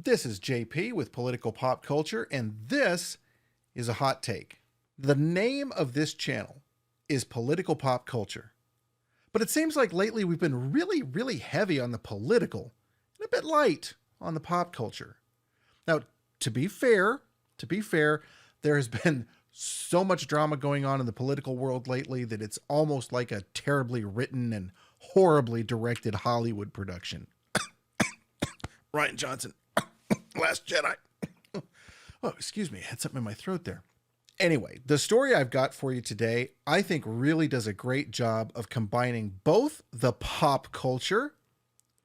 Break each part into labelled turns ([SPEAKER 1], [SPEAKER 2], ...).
[SPEAKER 1] This is JP with Political Pop Culture, and this is a hot take. The name of this channel is Political Pop Culture, but it seems like lately we've been really heavy on the political and a bit light on the pop culture. Now, to be fair, there has been so much drama going on in the political world lately that it's almost like a terribly written and horribly directed Hollywood production. Ryan Johnson, Last Jedi. Oh, excuse me. I had something in my throat there. Anyway, the story I've got for you today, I think really does a great job of combining both the pop culture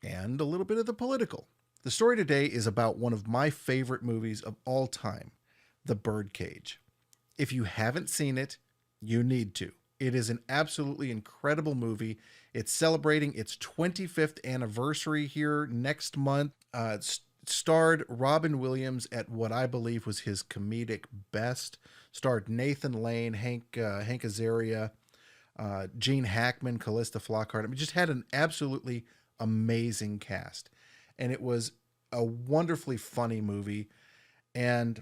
[SPEAKER 1] and a little bit of the political. The story today is about one of my favorite movies of all time, The Birdcage. If you haven't seen it, you need to. It is an absolutely incredible movie. It's celebrating its 25th anniversary here next month. It starred Robin Williams at what I believe was his comedic best. Starred Nathan Lane, Hank Azaria, Gene Hackman, Callista Flockhart. I mean, just had an absolutely amazing cast. And it was a wonderfully funny movie. And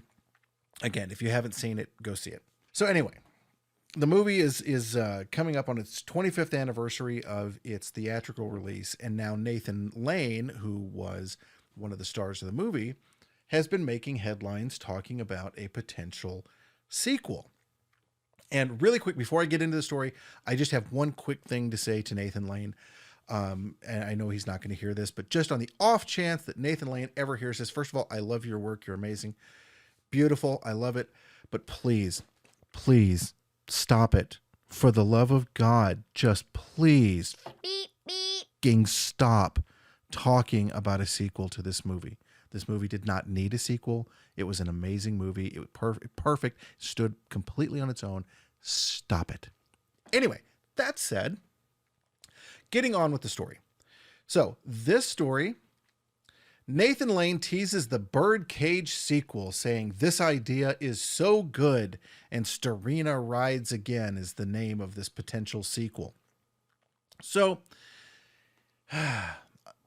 [SPEAKER 1] again, if you haven't seen it, go see it. So anyway, the movie is coming up on its 25th anniversary of its theatrical release. And now Nathan Lane, who was one of the stars of the movie, has been making headlines talking about a potential sequel. And really quick, before I get into the story, I just have one quick thing to say to Nathan Lane. And I know he's not going to hear this, but just on the off chance that Nathan Lane ever hears this, first of all, I love your work. You're amazing. Beautiful. I love it. But please stop it. For the love of God, just please stop talking about a sequel to this movie. This movie did not need a sequel. It was an amazing movie. It was perfect. Stood completely on its own. Stop it. Anyway, that said, getting on with the story. So this story, Nathan Lane teases the Birdcage sequel, saying this idea is so good, and Starina Rides Again is the name of this potential sequel. So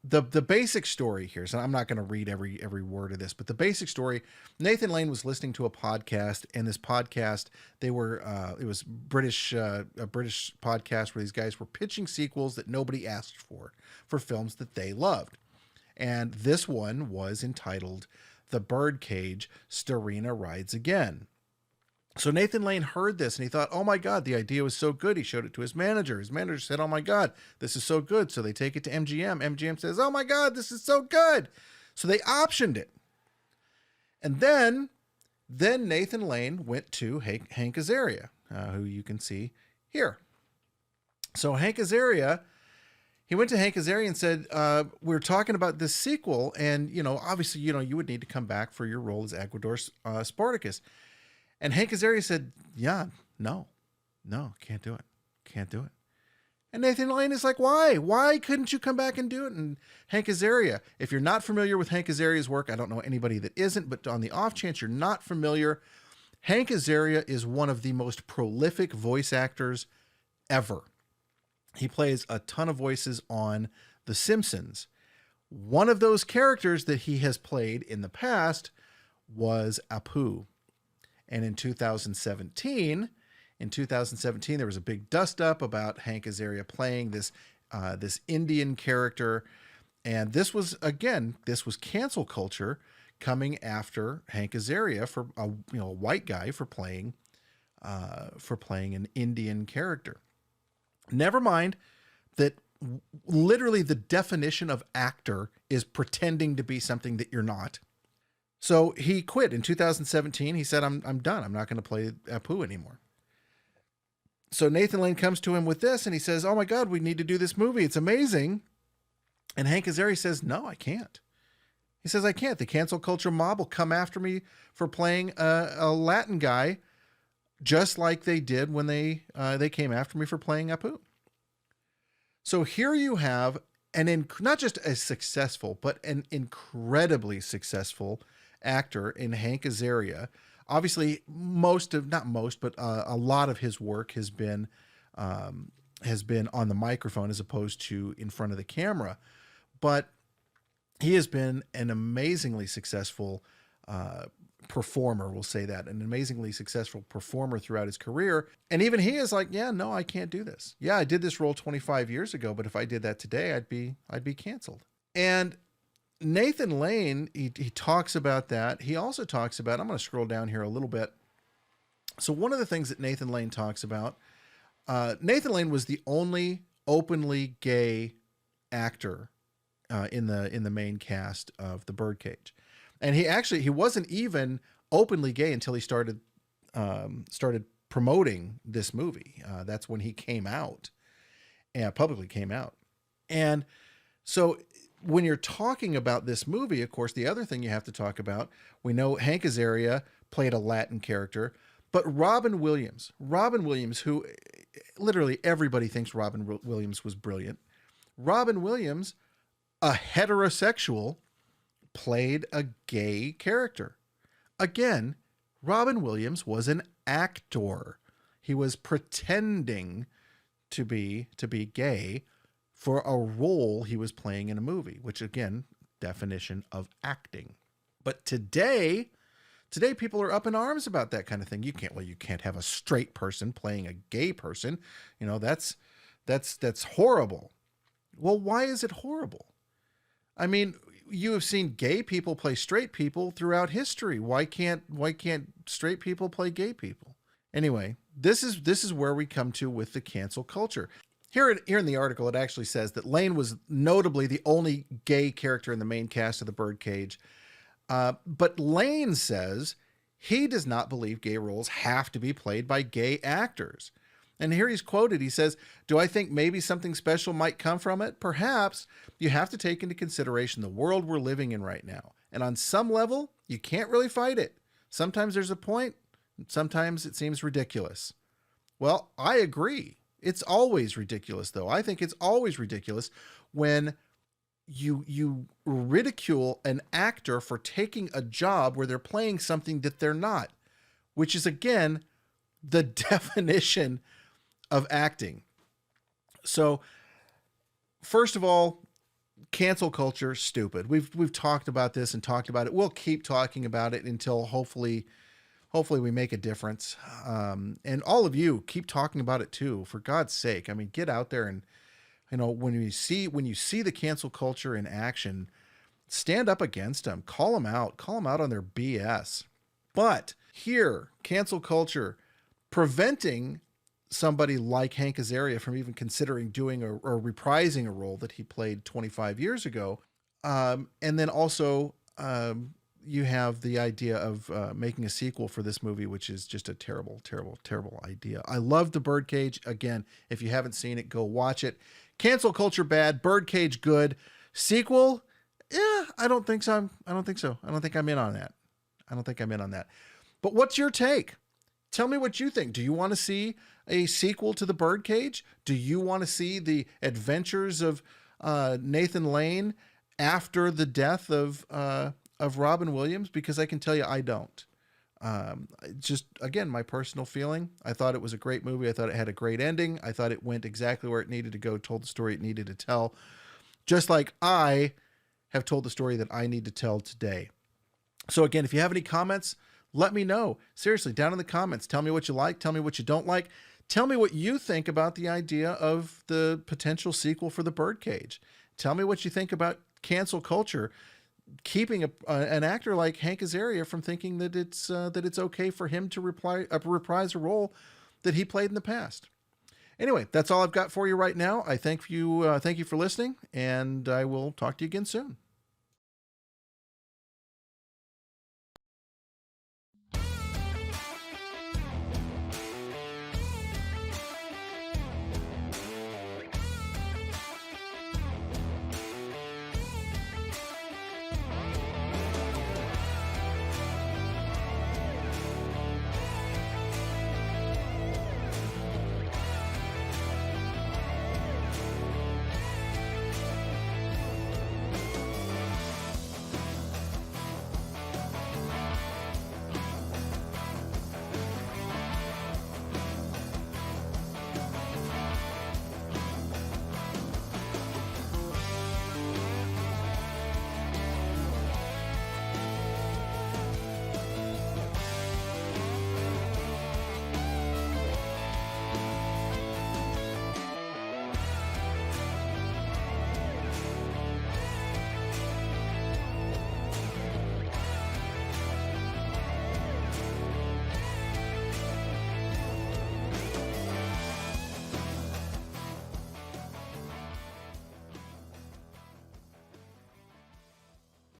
[SPEAKER 1] the basic story here, so I'm not going to read every word of this, but the basic story, Nathan Lane was listening to a podcast, and this podcast, it was a British podcast where these guys were pitching sequels that nobody asked for films that they loved. And this one was entitled The Birdcage, Starina Rides Again. So Nathan Lane heard this and he thought, oh my God, the idea was so good. He showed it to his manager. His manager said, oh my God, this is so good. So they take it to MGM. MGM says, oh my God, this is so good. So they optioned it. And then Nathan Lane went to Hank Azaria, who you can see here. So Hank Azaria, he went to Hank Azaria and said, we're talking about this sequel. And, obviously, you would need to come back for your role as Aguador Spartacus. And Hank Azaria said, yeah, no, can't do it. And Nathan Lane is like, why? Why couldn't you come back and do it? And Hank Azaria, if you're not familiar with Hank Azaria's work, I don't know anybody that isn't, but on the off chance you're not familiar, Hank Azaria is one of the most prolific voice actors ever. He plays a ton of voices on The Simpsons. One of those characters that he has played in the past was Apu. And in 2017, there was a big dust up about Hank Azaria playing this Indian character. And this was cancel culture coming after Hank Azaria for a white guy for playing an Indian character. Never mind that literally the definition of actor is pretending to be something that you're not. So he quit in 2017. He said, I'm done. I'm not going to play Apu anymore. So Nathan Lane comes to him with this and he says, oh my God, we need to do this movie. It's amazing. And Hank Azaria says, no, I can't. He says, I can't. The cancel culture mob will come after me for playing a Latin guy, just like they did when they came after me for playing Apu. So here you have not just a successful, but an incredibly successful actor in Hank Azaria. Obviously, a lot of his work has been on the microphone as opposed to in front of the camera. But he has been an amazingly successful performer. We'll say that, an amazingly successful performer throughout his career. And even he is like, yeah, no, I can't do this. Yeah, I did this role 25 years ago, but if I did that today, I'd be canceled. And Nathan Lane, he talks about that. He also talks about, I'm going to scroll down here a little bit. So one of the things that Nathan Lane talks about, Nathan Lane was the only openly gay actor in the main cast of The Birdcage, and he wasn't even openly gay until he started promoting this movie. That's when he came out and publicly came out. And so when you're talking about this movie, of course, the other thing you have to talk about, we know Hank Azaria played a Latin character, but Robin Williams, who literally everybody thinks Robin Williams was brilliant. Robin Williams, a heterosexual, played a gay character. Again, Robin Williams was an actor. He was pretending to be gay for a role he was playing in a movie, which again, definition of acting. But today people are up in arms about that kind of thing. You can't have a straight person playing a gay person. You know, that's horrible. Well, why is it horrible? I mean, you have seen gay people play straight people throughout history. Why can't straight people play gay people? Anyway, this is where we come to with the cancel culture. Here in the article, it actually says that Lane was notably the only gay character in the main cast of The Birdcage. But Lane says he does not believe gay roles have to be played by gay actors. And here he's quoted. He says, "Do I think maybe something special might come from it? Perhaps. You have to take into consideration the world we're living in right now. And on some level, you can't really fight it. Sometimes there's a point. Sometimes it seems ridiculous." Well, I agree. It's always ridiculous, though. I think it's always ridiculous when you ridicule an actor for taking a job where they're playing something that they're not, which is, again, the definition of acting. So, first of all, cancel culture, stupid. We've talked about this and talked about it. We'll keep talking about it until hopefully we make a difference. And all of you keep talking about it too, for God's sake. I mean, get out there and, you know, when you see the cancel culture in action, stand up against them, call them out on their BS. But here, cancel culture preventing somebody like Hank Azaria from even considering doing or reprising a role that he played 25 years ago. And then also, you have the idea of making a sequel for this movie, which is just a terrible, terrible, terrible idea. I love The Birdcage. Again, if you haven't seen it, go watch it. Cancel culture bad, Birdcage good. Sequel? Yeah, I don't think so. I don't think I'm in on that. But what's your take? Tell me what you think. Do you want to see a sequel to The Birdcage? Do you want to see the adventures of Nathan Lane after the death of Robin Williams? Because I can tell you, I don't. Just, again, my personal feeling. I thought it was a great movie. I thought it had a great ending. I thought it went exactly where it needed to go, told the story it needed to tell. Just like I have told the story that I need to tell today. So again, if you have any comments, let me know. Seriously, down in the comments, tell me what you like. Tell me what you don't like. Tell me what you think about the idea of the potential sequel for The Birdcage. Tell me what you think about cancel culture keeping an actor like Hank Azaria from thinking that it's okay for him to reprise a role that he played in the past. Anyway, that's all I've got for you right now. I thank you for listening, and I will talk to you again soon.